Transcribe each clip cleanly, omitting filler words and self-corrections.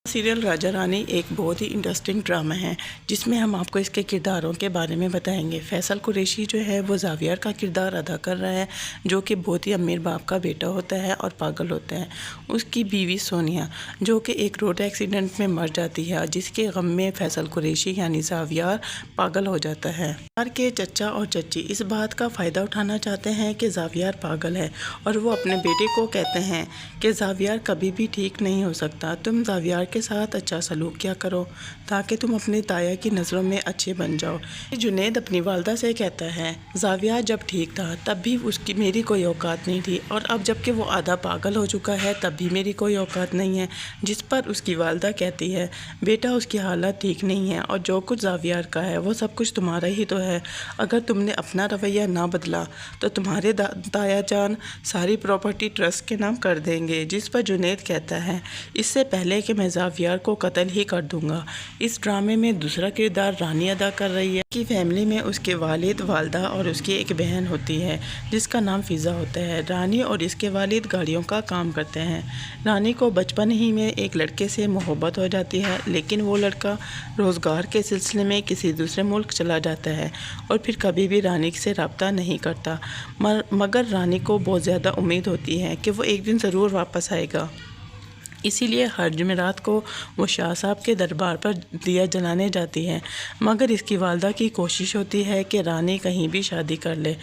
Serial راجا رانی ایک بہت ہی interesting drama ہے جس میں ہم آپ کو اس کے کرداروں کے بارے میں بتائیں گے۔ فیصل قریشی جو ہے وہ زاویار کا کردار ادا کر رہا ہے، جو کہ بہت ہی امیر باپ کا بیٹا ہوتا ہے اور پاگل ہوتا ہے۔ اس کی بیوی سونیا جو کہ ایک روڈ ایکسیڈنٹ میں مر جاتی ہے، جس کے غم میں فیصل قریشی یعنی زاویار پاگل ہو جاتا ہے۔ زاویار کے چچا اور چچی اس بات کا فائدہ اٹھانا چاہتے ہیں کہ زاویار پاگل ہے، اور وہ اپنے بیٹے کو کہتے ہیں کہ زاویار کبھی بھی ٹھیک نہیں ہو سکتا، تم زاویار کے ساتھ اچھا سلوک کیا کرو تاکہ تم اپنے تایا کی نظروں میں اچھے بن جاؤ۔ جنید اپنی والدہ سے کہتا ہے، زاویار جب ٹھیک تھا تب بھی میری کوئی اوقات نہیں تھی، اور اب جب کہ وہ آدھا پاگل ہو چکا ہے تب بھی میری کوئی اوقات نہیں ہے۔ جس پر اس کی والدہ کہتی ہے، بیٹا اس کی حالت ٹھیک نہیں ہے، اور جو کچھ زاویار کا ہے وہ سب کچھ تمہارا ہی تو ہے۔ اگر تم نے اپنا رویہ نہ بدلا تو تمہارے تایا جان ساری پراپرٹی ٹرسٹ کے نام کر دیں گے۔ جس پر جنید کہتا ہے، اس سے پہلے کہ میں زاویار کو قتل ہی کر دوں گا۔ اس ڈرامے میں دوسرا کردار رانی ادا کر رہی ہے۔ اس کی فیملی میں اس کے والد، والدہ اور اس کی ایک بہن ہوتی ہے جس کا نام فضا ہوتا ہے۔ رانی اور اس کے والد گاڑیوں کا کام کرتے ہیں۔ رانی کو بچپن ہی میں ایک لڑکے سے محبت ہو جاتی ہے، لیکن وہ لڑکا روزگار کے سلسلے میں کسی دوسرے ملک چلا جاتا ہے اور پھر کبھی بھی رانی سے رابطہ نہیں کرتا، مگر رانی کو بہت زیادہ امید ہوتی ہے کہ وہ ایک دن ضرور واپس آئے گا۔ اسی لیے ہر جمعرات کو وہ شاہ صاحب کے دربار پر دیا جلانے جاتی ہے، مگر اس کی والدہ کی کوشش ہوتی ہے کہ رانی کہیں بھی شادی کر لے۔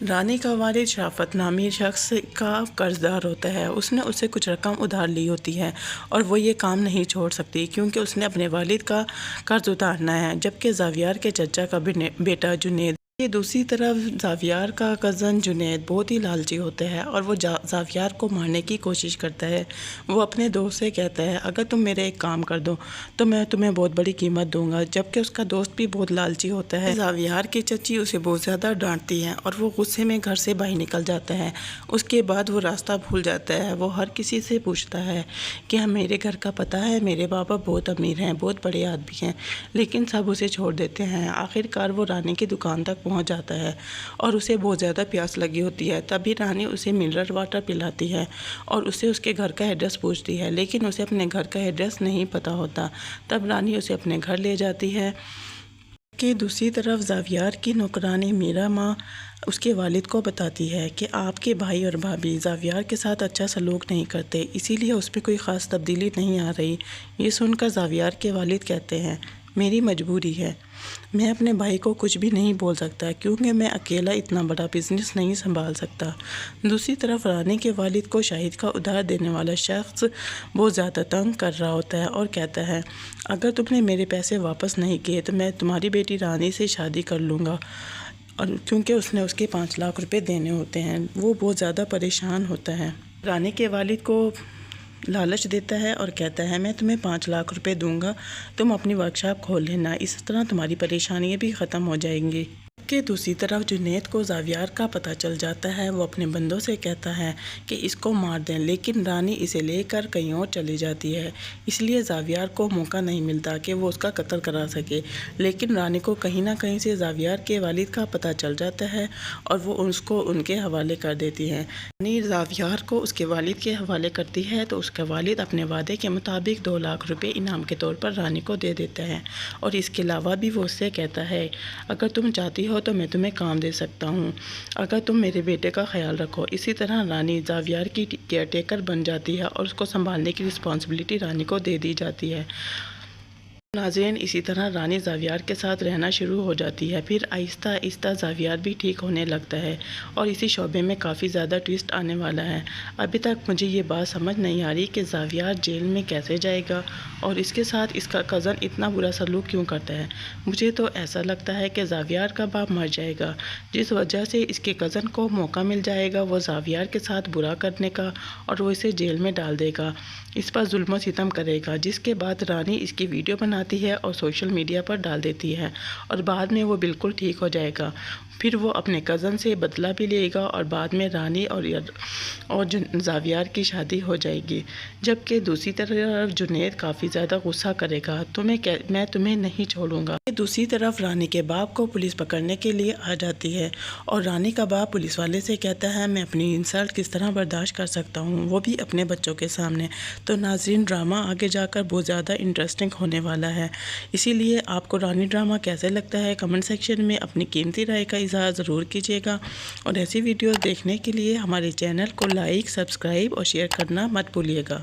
رانی کا والد شرافت نامی شخص کا قرض دار ہوتا ہے۔ اس نے اسے کچھ رقم ادھار لی ہوتی ہے اور وہ یہ کام نہیں چھوڑ سکتی کیونکہ اس نے اپنے والد کا قرض اتارنا ہے، جبکہ زاویار کے چچا کا بیٹا جنید دوسری طرف زاویار کا کزن جنید بہت ہی لالچی ہوتا ہے اور وہ زاویار کو مارنے کی کوشش کرتا ہے۔ وہ اپنے دوست سے کہتا ہے، اگر تم میرے ایک کام کر دو تو میں تمہیں بہت بڑی قیمت دوں گا، جبکہ اس کا دوست بھی بہت لالچی ہوتا ہے۔ زاویار کی چچی اسے بہت زیادہ ڈانٹتی ہے اور وہ غصے میں گھر سے باہر نکل جاتا ہے۔ اس کے بعد وہ راستہ بھول جاتا ہے۔ وہ ہر کسی سے پوچھتا ہے کہ میرے گھر کا پتہ ہے، میرے بابا بہت امیر ہیں، بہت بڑے آدمی ہیں، لیکن سب اسے چھوڑ دیتے ہیں۔ آخرکار وہ رانی کی دکان تک پہنچ جاتا ہے اور اسے بہت زیادہ پیاس لگی ہوتی ہے۔ تبھی رانی اسے منرل واٹر پلاتی ہے اور اسے اس کے گھر کا ایڈریس پوچھتی ہے، لیکن اسے اپنے گھر کا ایڈریس نہیں پتہ ہوتا۔ تب رانی اسے اپنے گھر لے جاتی ہے کہ دوسری طرف زاویار کی نوکرانی میرا ماں اس کے والد کو بتاتی ہے کہ آپ کے بھائی اور بھابھی زاویار کے ساتھ اچھا سلوک نہیں کرتے، اسی لیے اس پہ کوئی خاص تبدیلی نہیں آ رہی۔ یہ سن کر زاویار کے والد کہتے ہیں، میری مجبوری ہے، میں اپنے بھائی کو کچھ بھی نہیں بول سکتا کیونکہ میں اکیلا اتنا بڑا بزنس نہیں سنبھال سکتا۔ دوسری طرف رانی کے والد کو شاہد کا ادھار دینے والا شخص بہت زیادہ تنگ کر رہا ہوتا ہے اور کہتا ہے، اگر تم نے میرے پیسے واپس نہیں کیے تو میں تمہاری بیٹی رانی سے شادی کر لوں گا، اور کیونکہ اس نے اس کے 5 لاکھ روپے دینے ہوتے ہیں۔ وہ بہت زیادہ پریشان ہوتا ہے۔ رانی کے والد کو لالچ دیتا ہے اور کہتا ہے، میں تمہیں 5 لاکھ روپے دوں گا، تم اپنی ورکشاپ کھول لینا، اس طرح تمہاری پریشانیاں بھی ختم ہو جائیں گی۔ کہ دوسری طرف جنید کو زاویار کا پتہ چل جاتا ہے۔ وہ اپنے بندوں سے کہتا ہے کہ اس کو مار دیں، لیکن رانی اسے لے کر کہیں اور چلی جاتی ہے، اس لیے زاویار کو موقع نہیں ملتا کہ وہ اس کا قتل کرا سکے۔ لیکن رانی کو کہیں نہ کہیں سے زاویار کے والد کا پتہ چل جاتا ہے اور وہ اس کو ان کے حوالے کر دیتی ہے۔ رانی زاویار کو اس کے والد کے حوالے کرتی ہے تو اس کا والد اپنے وعدے کے مطابق 2 لاکھ روپے انعام کے طور پر رانی کو دے دیتا ہے، اور اس کے علاوہ بھی وہ اس سے کہتا ہے، اگر تم چاہتی ہو تو میں تمہیں کام دے سکتا ہوں اگر تم میرے بیٹے کا خیال رکھو۔ اسی طرح رانی زاویار کی کیئر ٹیکر بن جاتی ہے اور اس کو سنبھالنے کی رسپانسبلٹی رانی کو دے دی جاتی ہے۔ ناظرین، اسی طرح رانی زاویار کے ساتھ رہنا شروع ہو جاتی ہے۔ پھر آہستہ آہستہ زاویار بھی ٹھیک ہونے لگتا ہے اور اسی شعبے میں کافی زیادہ ٹویسٹ آنے والا ہے۔ ابھی تک مجھے یہ بات سمجھ نہیں آ رہی کہ زاویار جیل میں کیسے جائے گا اور اس کے ساتھ اس کا کزن اتنا برا سلوک کیوں کرتا ہے۔ مجھے تو ایسا لگتا ہے کہ زاویار کا باپ مر جائے گا، جس وجہ سے اس کے کزن کو موقع مل جائے گا وہ زاویار کے ساتھ برا کرنے کا، اور وہ اسے جیل میں ڈال دے گا، اس پر ظلم و ستم کرے گا، جس کے بعد رانی اس کی ویڈیو بنا بناتی ہے اور سوشل میڈیا پر ڈال دیتی ہے، اور بعد میں وہ بالکل ٹھیک ہو جائے گا۔ پھر وہ اپنے کزن سے بدلہ بھی لے گا اور بعد میں رانی اور زاویار کی شادی ہو جائے گی۔ جبکہ دوسری طرف جنید کافی زیادہ غصہ کرے گا، میں تمہیں نہیں چھوڑوں گا۔ دوسری طرف رانی کے باپ کو پولیس پکڑنے کے لیے آ جاتی ہے اور رانی کا باپ پولیس والے سے کہتا ہے میں اپنی انسلٹ کس طرح برداشت کر سکتا ہوں، وہ بھی اپنے بچوں کے سامنے۔ تو ناظرین، ڈرامہ آگے جا کر بہت زیادہ انٹرسٹنگ ہونے والا ہے، اسی لیے آپ کو رانی ڈرامہ کیسے لگتا ہے کمنٹ سیکشن میں اپنی قیمتی رائے کا اظہار ضرور کیجیے گا، اور ایسی ویڈیوز دیکھنے کے لیے ہمارے چینل کو لائک، سبسکرائب اور شیئر کرنا مت بھولیے گا۔